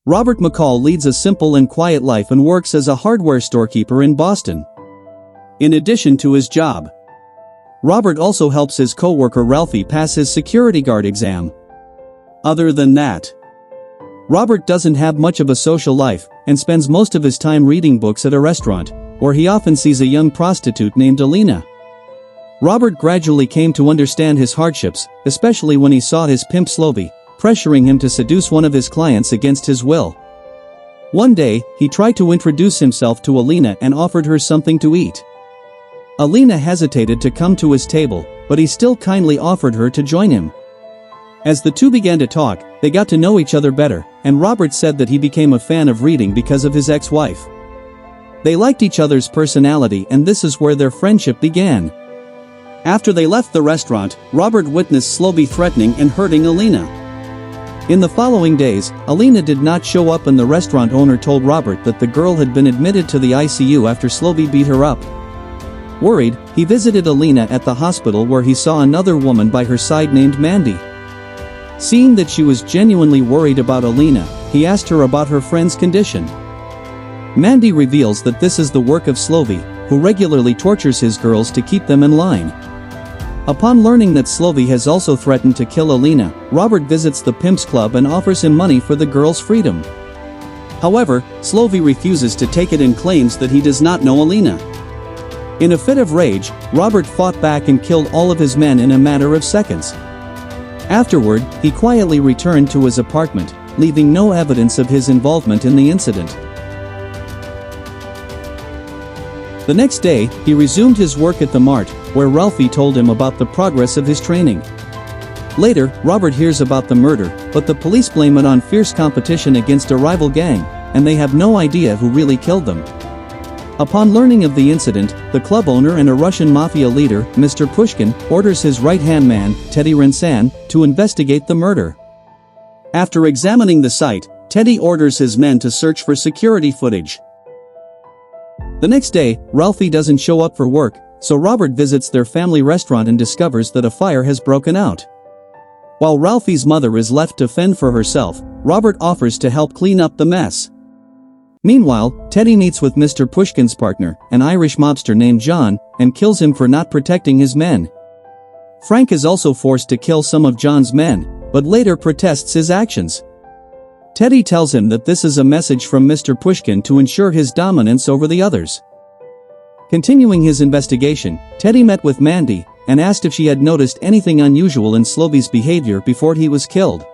Robert McCall leads a simple and quiet life and works as a hardware storekeeper in Boston. In addition to his job, Robert also helps his co-worker Ralphie pass his security guard exam. Other than that, Robert doesn't have much of a social life and spends most of his time reading books at a restaurant, where he often sees a young prostitute named Alina. Robert gradually came to understand his hardships, especially when he saw his pimp Slovy pressuring him to seduce one of his clients against his will. One day, he tried to introduce himself to Alina and offered her something to eat. Alina hesitated to come to his table, but he still kindly offered her to join him. As the two began to talk, they got to know each other better, and Robert said that he became a fan of reading because of his ex-wife. They liked each other's personality, and this is where their friendship began. After they left the restaurant, Robert witnessed Slovy threatening and hurting Alina. In the following days, Alina did not show up and the restaurant owner told Robert that the girl had been admitted to the ICU after Slovy beat her up. Worried, he visited Alina at the hospital where he saw another woman by her side named Mandy. Seeing that she was genuinely worried about Alina, he asked her about her friend's condition. Mandy reveals that this is the work of Slovy, who regularly tortures his girls to keep them in line. Upon learning that Slovy has also threatened to kill Alina, Robert visits the Pimps Club and offers him money for the girl's freedom. However, Slovy refuses to take it and claims that he does not know Alina. In a fit of rage, Robert fought back and killed all of his men in a matter of seconds. Afterward, he quietly returned to his apartment, leaving no evidence of his involvement in the incident. The next day, he resumed his work at the mart, where Ralphie told him about the progress of his training. Later, Robert hears about the murder, but the police blame it on fierce competition against a rival gang, and they have no idea who really killed them. Upon learning of the incident, the club owner and a Russian Mafia leader, Mr. Pushkin, orders his right-hand man, Teddy Rinsan, to investigate the murder. After examining the site, Teddy orders his men to search for security footage. The next day, Ralphie doesn't show up for work, so Robert visits their family restaurant and discovers that a fire has broken out. While Ralphie's mother is left to fend for herself, Robert offers to help clean up the mess. Meanwhile, Teddy meets with Mr. Pushkin's partner, an Irish mobster named John, and kills him for not protecting his men. Frank is also forced to kill some of John's men, but later protests his actions. Teddy tells him that this is a message from Mr. Pushkin to ensure his dominance over the others. Continuing his investigation, Teddy met with Mandy and asked if she had noticed anything unusual in Slovy's behavior before he was killed.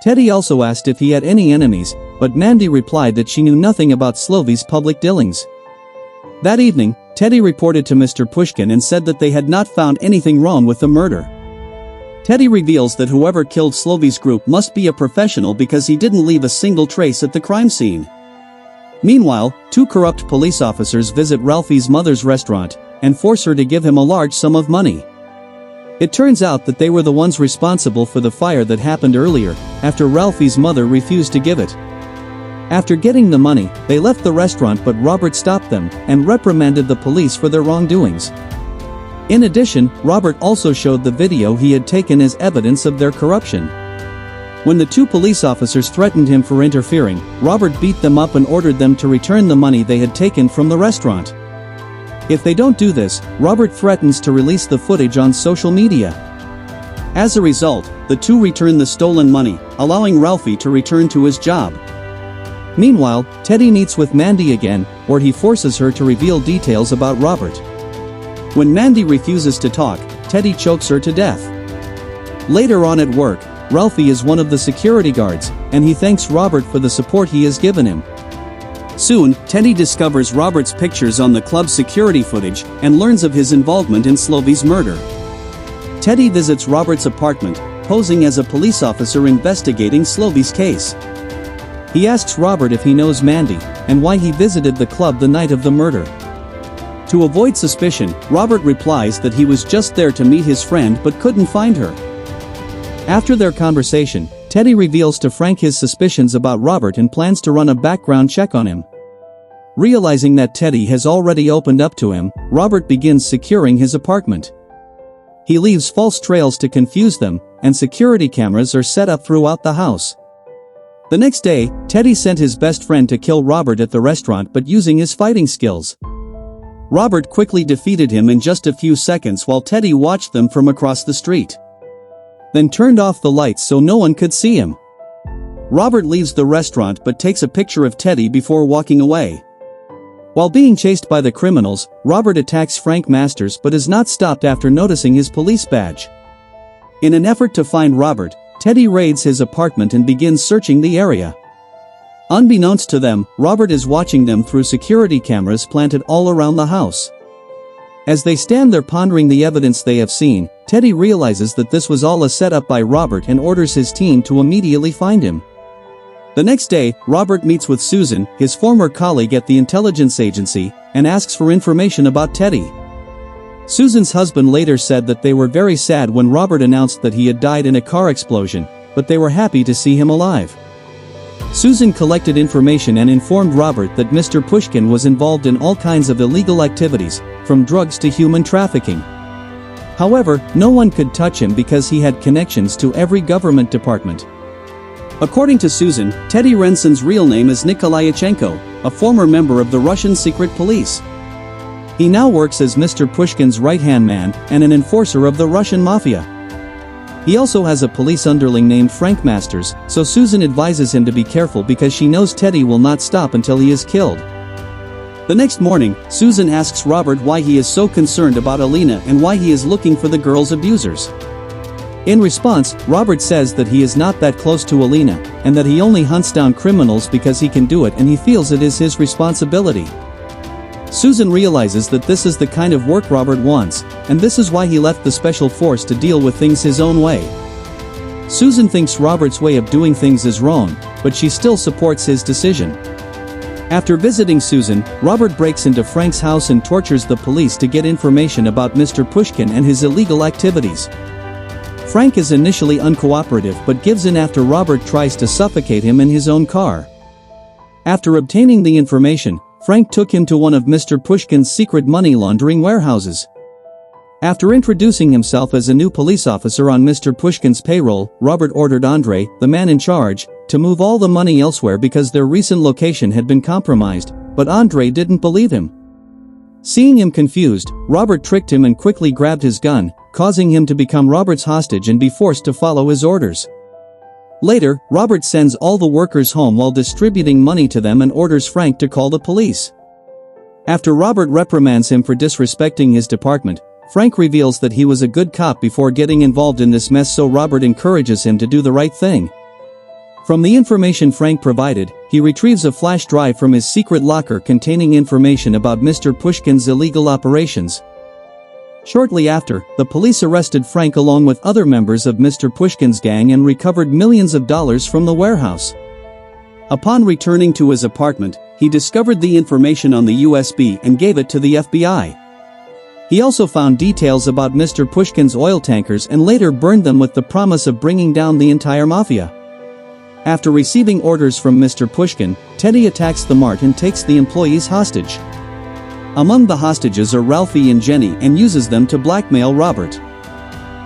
Teddy also asked if he had any enemies, but Mandy replied that she knew nothing about Slovy's public dealings. That evening, Teddy reported to Mr. Pushkin and said that they had not found anything wrong with the murder. Teddy reveals that whoever killed Slovy's group must be a professional because he didn't leave a single trace at the crime scene. Meanwhile, two corrupt police officers visit Ralphie's mother's restaurant and force her to give him a large sum of money. It turns out that they were the ones responsible for the fire that happened earlier, after Ralphie's mother refused to give it. After getting the money, they left the restaurant, but Robert stopped them and reprimanded the police for their wrongdoings. In addition, Robert also showed the video he had taken as evidence of their corruption. When the two police officers threatened him for interfering, Robert beat them up and ordered them to return the money they had taken from the restaurant. If they don't do this, Robert threatens to release the footage on social media. As a result, the two return the stolen money, allowing Ralphie to return to his job. Meanwhile, Teddy meets with Mandy again, where he forces her to reveal details about Robert. When Mandy refuses to talk, Teddy chokes her to death. Later on at work, Ralphie is one of the security guards, and he thanks Robert for the support he has given him. Soon, Teddy discovers Robert's pictures on the club's security footage and learns of his involvement in Slovy's murder. Teddy visits Robert's apartment, posing as a police officer investigating Slovy's case. He asks Robert if he knows Mandy and why he visited the club the night of the murder. To avoid suspicion, Robert replies that he was just there to meet his friend but couldn't find her. After their conversation, Teddy reveals to Frank his suspicions about Robert and plans to run a background check on him. Realizing that Teddy has already opened up to him, Robert begins securing his apartment. He leaves false trails to confuse them, and security cameras are set up throughout the house. The next day, Teddy sent his best friend to kill Robert at the restaurant but using his fighting skills. Robert quickly defeated him in just a few seconds while Teddy watched them from across the street. Then turned off the lights so no one could see him. Robert leaves the restaurant but takes a picture of Teddy before walking away. While being chased by the criminals, Robert attacks Frank Masters but is not stopped after noticing his police badge. In an effort to find Robert, Teddy raids his apartment and begins searching the area. Unbeknownst to them, Robert is watching them through security cameras planted all around the house. As they stand there pondering the evidence they have seen, Teddy realizes that this was all a setup by Robert and orders his team to immediately find him. The next day, Robert meets with Susan, his former colleague at the intelligence agency, and asks for information about Teddy. Susan's husband later said that they were very sad when Robert announced that he had died in a car explosion, but they were happy to see him alive. Susan collected information and informed Robert that Mr. Pushkin was involved in all kinds of illegal activities, from drugs to human trafficking. However, no one could touch him because he had connections to every government department. According to Susan, Teddy Renson's real name is Nikolai Yachenko, a former member of the Russian secret police. He now works as Mr. Pushkin's right-hand man and an enforcer of the Russian Mafia. He also has a police underling named Frank Masters, so Susan advises him to be careful because she knows Teddy will not stop until he is killed. The next morning, Susan asks Robert why he is so concerned about Alina and why he is looking for the girl's abusers. In response, Robert says that he is not that close to Alina, and that he only hunts down criminals because he can do it and he feels it is his responsibility. Susan realizes that this is the kind of work Robert wants, and this is why he left the special force to deal with things his own way. Susan thinks Robert's way of doing things is wrong, but she still supports his decision. After visiting Susan, Robert breaks into Frank's house and tortures the police to get information about Mr. Pushkin and his illegal activities. Frank is initially uncooperative but gives in after Robert tries to suffocate him in his own car. After obtaining the information, Frank took him to one of Mr. Pushkin's secret money laundering warehouses. After introducing himself as a new police officer on Mr. Pushkin's payroll, Robert ordered Andrei, the man in charge, to move all the money elsewhere because their recent location had been compromised, but Andrei didn't believe him. Seeing him confused, Robert tricked him and quickly grabbed his gun, causing him to become Robert's hostage and be forced to follow his orders. Later, Robert sends all the workers home while distributing money to them and orders Frank to call the police. After Robert reprimands him for disrespecting his department, Frank reveals that he was a good cop before getting involved in this mess, so Robert encourages him to do the right thing. From the information Frank provided, he retrieves a flash drive from his secret locker containing information about Mr. Pushkin's illegal operations. Shortly after, the police arrested Frank along with other members of Mr. Pushkin's gang and recovered millions of dollars from the warehouse. Upon returning to his apartment, he discovered the information on the USB and gave it to the FBI. He also found details about Mr. Pushkin's oil tankers and later burned them with the promise of bringing down the entire mafia. After receiving orders from Mr. Pushkin, Teddy attacks the mart and takes the employees hostage. Among the hostages are Ralphie and Jenny and uses them to blackmail Robert.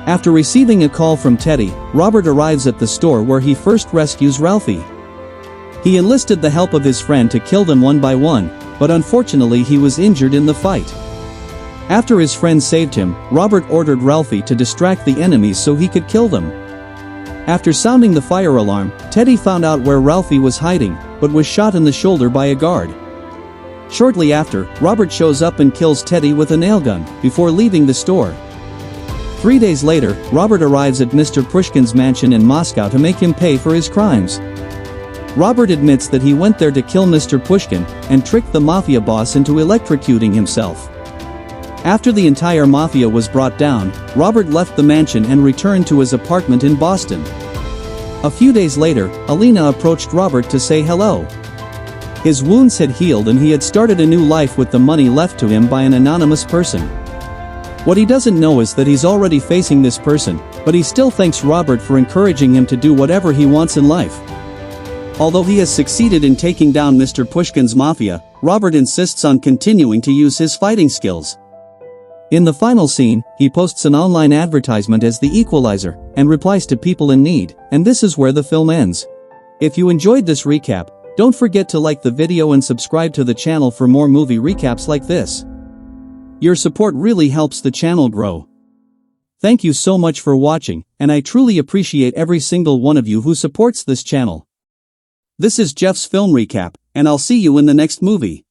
After receiving a call from Teddy, Robert arrives at the store where he first rescues Ralphie. He enlisted the help of his friend to kill them one by one, but unfortunately he was injured in the fight. After his friend saved him, Robert ordered Ralphie to distract the enemies so he could kill them. After sounding the fire alarm, Teddy found out where Ralphie was hiding, but was shot in the shoulder by a guard. Shortly after, Robert shows up and kills Teddy with a nail gun, before leaving the store. 3 days later, Robert arrives at Mr. Pushkin's mansion in Moscow to make him pay for his crimes. Robert admits that he went there to kill Mr. Pushkin, and tricked the mafia boss into electrocuting himself. After the entire mafia was brought down, Robert left the mansion and returned to his apartment in Boston. A few days later, Alina approached Robert to say hello. His wounds had healed and he had started a new life with the money left to him by an anonymous person. What he doesn't know is that he's already facing this person, but he still thanks Robert for encouraging him to do whatever he wants in life. Although he has succeeded in taking down Mr. Pushkin's mafia, Robert insists on continuing to use his fighting skills. In the final scene, he posts an online advertisement as the Equalizer, and replies to people in need, and this is where the film ends. If you enjoyed this recap, don't forget to like the video and subscribe to the channel for more movie recaps like this. Your support really helps the channel grow. Thank you so much for watching, and I truly appreciate every single one of you who supports this channel. This is Jeff's Film Recap, and I'll see you in the next movie.